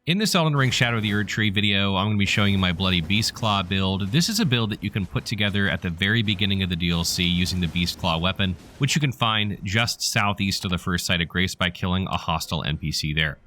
In this Elden Ring Shadow of the Erdtree video, I'm going to be showing you my bloody Beastclaw build. This is a build that you can put together at the very beginning of the DLC using the Beastclaw weapon, which you can find just southeast of the first site of Grace by killing a hostile NPC there.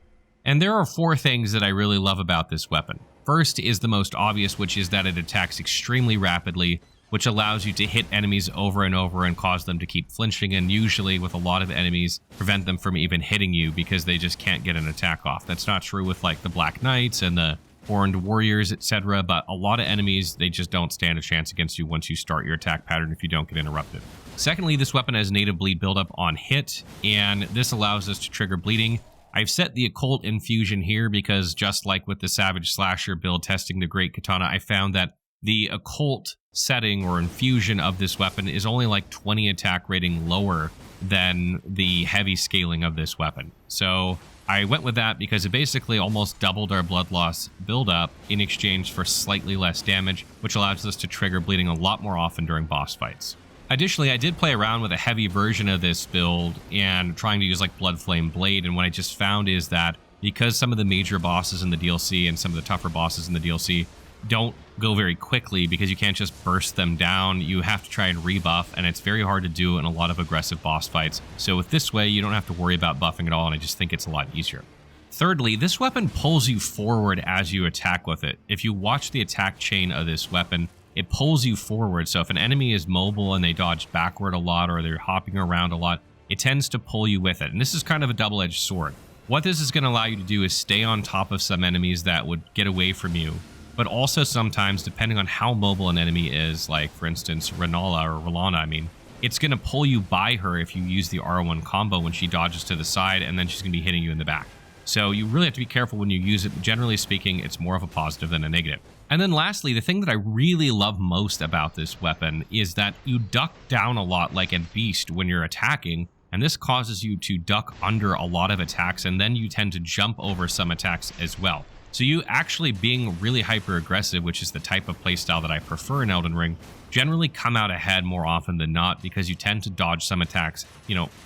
And there are four things that I really love about this weapon. First is the most obvious, which is that it attacks extremely rapidly, which allows you to hit enemies over and over and cause them to keep flinching, and usually with a lot of enemies prevent them from even hitting you because they just can't get an attack off. That's not true with like the Black Knights and the Horned Warriors, etc., but a lot of enemies, they just don't stand a chance against you once you start your attack pattern if you don't get interrupted. Secondly, this weapon has native bleed buildup on hit, and this allows us to trigger bleeding. I've set the occult infusion here because just like with the Savage Slasher build testing the Great Katana, I found that the occult setting or infusion of this weapon is only like 20 attack rating lower than the heavy scaling of this weapon. So I went with that because it basically almost doubled our blood loss buildup in exchange for slightly less damage, which allows us to trigger bleeding a lot more often during boss fights. Additionally, I did play around with a heavy version of this build and trying to use like Blood Flame Blade, and what I just found is that because some of the major bosses in the DLC and some of the tougher bosses in the DLC don't go very quickly because you can't just burst them down, you have to try and rebuff, and it's very hard to do in a lot of aggressive boss fights. So with this way, you don't have to worry about buffing at all, and I just think it's a lot easier. Thirdly, this weapon pulls you forward as you attack with it. If you watch the attack chain of this weapon, it pulls you forward. So if an enemy is mobile and they dodge backward a lot or they're hopping around a lot, it tends to pull you with it. And this is kind of a double-edged sword. What this is going to allow you to do is stay on top of some enemies that would get away from you, but also sometimes, depending on how mobile an enemy is, like for instance Ralana, it's going to pull you by her if you use the R1 combo when she dodges to the side, and then she's going to be hitting you in the back. So you really have to be careful when you use it. Generally speaking, it's more of a positive than a negative. And then lastly, the thing that I really love most about this weapon is that you duck down a lot like a beast when you're attacking, and this causes you to duck under a lot of attacks, and then you tend to jump over some attacks as well. So you actually being really hyper aggressive, which is the type of playstyle that I prefer in Elden Ring, generally come out ahead more often than not because you tend to dodge some attacks,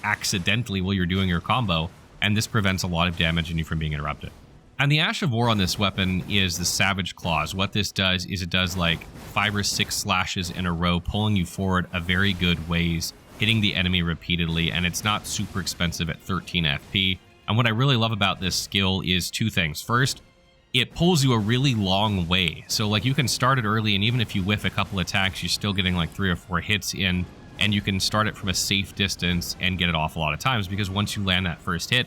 accidentally while you're doing your combo, and this prevents a lot of damage in you from being interrupted. And the Ash of War on this weapon is the Savage Claws. What this does is it does like 5 or 6 slashes in a row, pulling you forward a very good ways, hitting the enemy repeatedly, and it's not super expensive at 13 FP. And what I really love about this skill is two things. First, it pulls you a really long way. So like you can start it early, and even if you whiff a couple attacks, you're still getting like 3 or 4 hits in, and you can start it from a safe distance and get it off a lot of times, because once you land that first hit,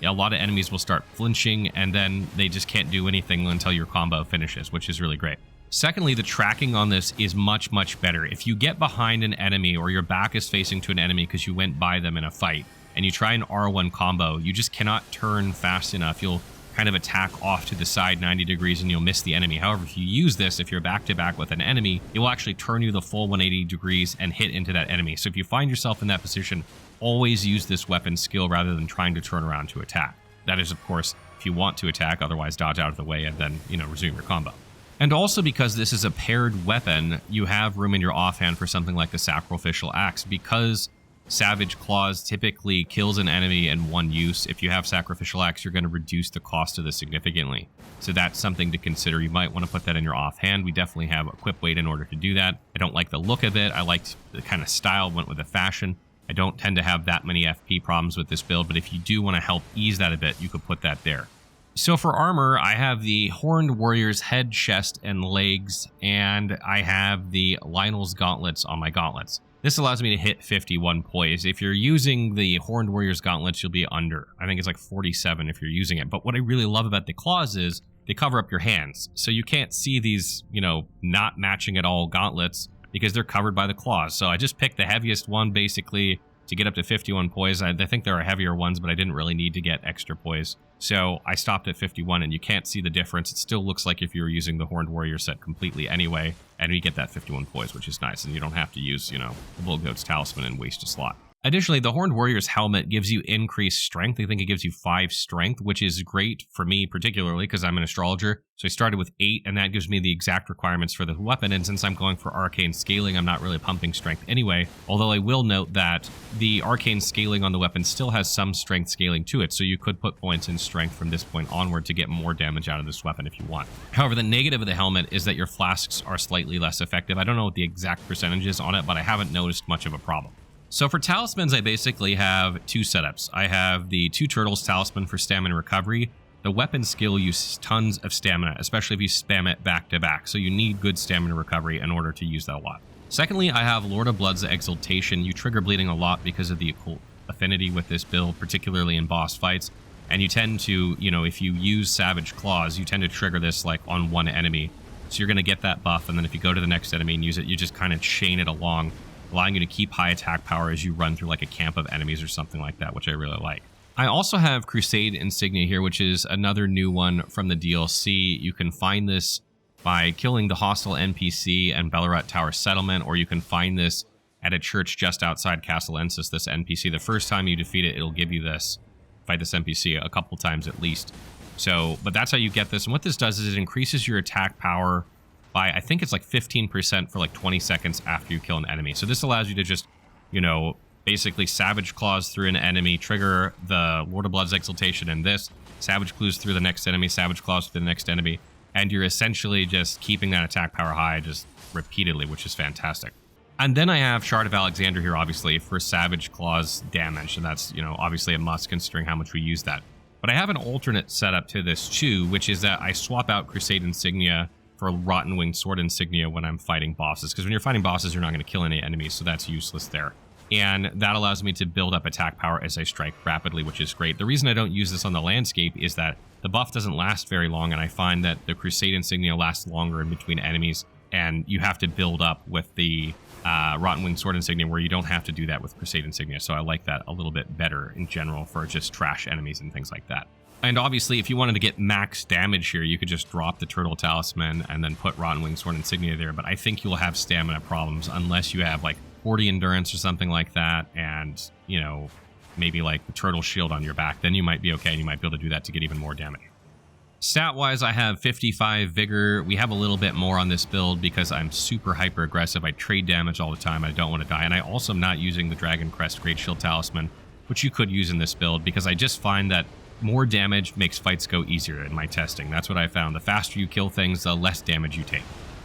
a lot of enemies will start flinching, and then they just can't do anything until your combo finishes, which is really great. Secondly, the tracking on this is much, much better. If you get behind an enemy or your back is facing to an enemy because you went by them in a fight, and you try an R1 combo, you just cannot turn fast enough. You'll kind of attack off to the side 90 degrees and you'll miss the enemy. However, if you use this, if you're back to back with an enemy, it will actually turn you the full 180 degrees and hit into that enemy. So if you find yourself in that position, always use this weapon skill rather than trying to turn around to attack. That is, of course, if you want to attack, otherwise dodge out of the way and then, resume your combo. And also because this is a paired weapon, you have room in your offhand for something like the Sacrificial Axe. Because Savage Claws typically kills an enemy in one use, if you have Sacrificial Axe, you're going to reduce the cost of this significantly. So that's something to consider. You might want to put that in your offhand. We definitely have equip weight in order to do that. I don't like the look of it. I liked the kind of style, went with the fashion. I don't tend to have that many FP problems with this build, but if you do want to help ease that a bit, you could put that there. So for armor, I have the Horned Warrior's head, chest, and legs, and I have the Lionel's gauntlets on my gauntlets. This allows me to hit 51 poise. If you're using the Horned Warrior's gauntlets, you'll be under. I think it's like 47 if you're using it. But what I really love about the claws is they cover up your hands. So you can't see these, not matching at all gauntlets because they're covered by the claws. So I just picked the heaviest one basically to get up to 51 poise. I think there are heavier ones, but I didn't really need to get extra poise. So I stopped at 51, and you can't see the difference. It still looks like if you were using the Horned Warrior set completely anyway, and you get that 51 poise, which is nice, and you don't have to use, the Bull Goat's Talisman and waste a slot. Additionally, the Horned Warrior's helmet gives you increased strength. I think it gives you 5 strength, which is great for me particularly because I'm an astrologer. So I started with 8, and that gives me the exact requirements for the weapon. And since I'm going for arcane scaling, I'm not really pumping strength anyway. Although I will note that the arcane scaling on the weapon still has some strength scaling to it. So you could put points in strength from this point onward to get more damage out of this weapon if you want. However, the negative of the helmet is that your flasks are slightly less effective. I don't know what the exact percentage is on it, but I haven't noticed much of a problem. So for talismans, I basically have 2 setups. I have the 2 turtles talisman for stamina recovery. The weapon skill uses tons of stamina, especially if you spam it back to back. So you need good stamina recovery in order to use that a lot. Secondly, I have Lord of Blood's Exaltation. You trigger bleeding a lot because of the occult affinity with this build, particularly in boss fights. And you tend to, if you use Savage Claws, you tend to trigger this like on one enemy. So you're going to get that buff, and then if you go to the next enemy and use it, you just kind of chain it along, allowing you to keep high attack power as you run through like a camp of enemies or something like that, which I really like. I also have Crusade Insignia here, which is another new one from the DLC. You can find this by killing the hostile NPC and Bellerot Tower Settlement, or you can find this at a church just outside Castle Ensis, this NPC. The first time you defeat it, it'll give you this, fight this NPC a couple times at least. So, but that's how you get this. And what this does is it increases your attack power by, I think it's like 15% for like 20 seconds after you kill an enemy. So this allows you to just, basically Savage Claws through an enemy, trigger the Lord of Blood's Exaltation in this, Savage Claws through the next enemy, Savage Claws through the next enemy, and you're essentially just keeping that attack power high just repeatedly, which is fantastic. And then I have Shard of Alexander here, obviously, for Savage Claws damage, and that's, obviously a must considering how much we use that. But I have an alternate setup to this too, which is that I swap out Crusade Insignia for Rotten Winged Sword Insignia when I'm fighting bosses, because when you're fighting bosses, you're not going to kill any enemies, so that's useless there. And that allows me to build up attack power as I strike rapidly, which is great. The reason I don't use this on the landscape is that the buff doesn't last very long, and I find that the Crusade Insignia lasts longer in between enemies, and you have to build up with the Rotten Winged Sword Insignia, where you don't have to do that with Crusade Insignia, so I like that a little bit better in general for just trash enemies and things like that. And obviously, if you wanted to get max damage here, you could just drop the Turtle Talisman and then put Rotten Winged Sword Insignia there, but I think you'll have stamina problems unless you have like 40 endurance or something like that, and, maybe like the Turtle Shield on your back. Then you might be okay, and you might be able to do that to get even more damage. Stat-wise, I have 55 Vigor. We have a little bit more on this build because I'm super hyper-aggressive. I trade damage all the time. I don't want to die. And I also am not using the Dragon Crest Great Shield Talisman, which you could use in this build, because I just find that more damage makes fights go easier in my testing. That's what I found. The faster you kill things, the less damage you take.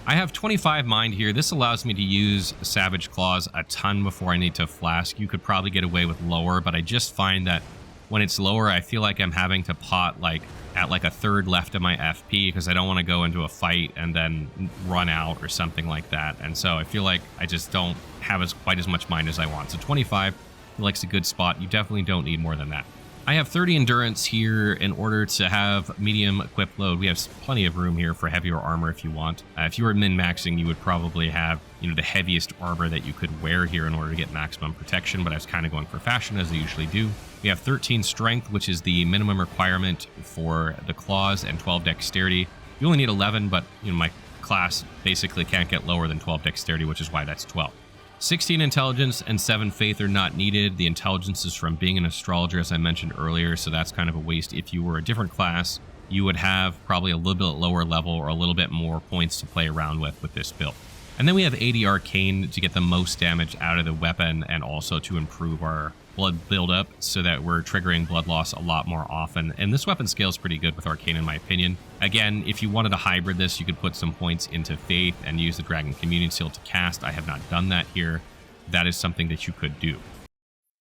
I have 25 Mind here. This allows me to use Savage Claws a ton before I need to Flask. You could probably get away with lower, but I just find that when it's lower, I feel like I'm having to pot at a third left of my FP, because I don't want to go into a fight and then run out or something like that. And so I feel like I just don't have quite as much mind as I want. So 25 like's a good spot. You definitely don't need more than that. I have 30 endurance here in order to have medium equip load. We have plenty of room here for heavier armor if you want. If you were min-maxing, you would probably have, the heaviest armor that you could wear here in order to get maximum protection, but I was kind of going for fashion, as I usually do. We have 13 strength, which is the minimum requirement for the claws, and 12 dexterity. You only need 11, but my class basically can't get lower than 12 dexterity, which is why that's 12. 16 intelligence and 7 faith are not needed. The intelligence is from being an astrologer, as I mentioned earlier, so that's kind of a waste. If you were a different class, you would have probably a little bit lower level or a little bit more points to play around with this build. And then we have 80 arcane to get the most damage out of the weapon, and also to improve our blood buildup so that we're triggering blood loss a lot more often. And this weapon scales pretty good with arcane, in my opinion. Again, if you wanted to hybrid this, you could put some points into faith and use the Dragon Communion Seal to cast. I have not done that here. That is something that you could do.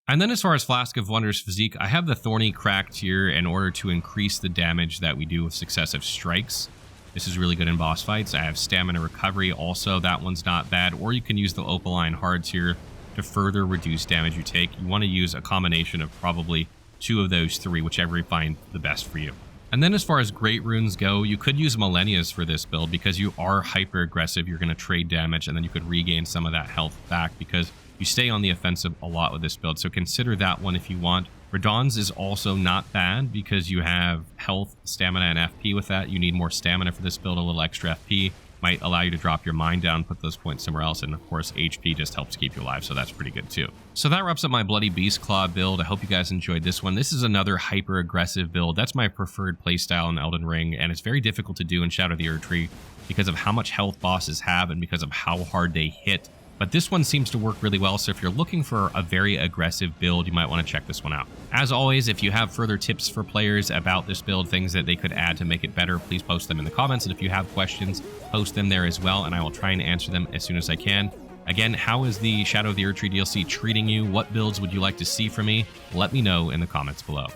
And then as far as Flask of Wonders Physique, I have the Thorny cracked here in order to increase the damage that we do with successive strikes. This is really good in boss fights. I have Stamina Recovery also. That one's not bad. Or you can use the Opaline Hards here to further reduce damage you take. You want to use a combination of probably 2 of those 3, whichever you find the best for you. And then as far as Great Runes go, you could use Millennias for this build because you are hyper aggressive. You're going to trade damage, and then you could regain some of that health back because you stay on the offensive a lot with this build. So consider that one if you want. Radon's is also not bad because you have health, stamina, and FP with that. You need more stamina for this build, a little extra FP. might allow you to drop your mind down, put those points somewhere else, and of course HP just helps keep you alive, so that's pretty good too. So that wraps up my Bloody Beastclaw build. I hope you guys enjoyed this one. This is another hyper aggressive build. That's my preferred playstyle in Elden Ring, and it's very difficult to do in Shadow of the Erdtree because of how much health bosses have and because of how hard they hit. But this one seems to work really well, so if you're looking for a very aggressive build, you might want to check this one out. As always, if you have further tips for players about this build, things that they could add to make it better, please post them in the comments, and if you have questions, post them there as well, and I will try and answer them as soon as I can. Again, how is the Shadow of the Erdtree DLC treating you? What builds would you like to see from me? Let me know in the comments below.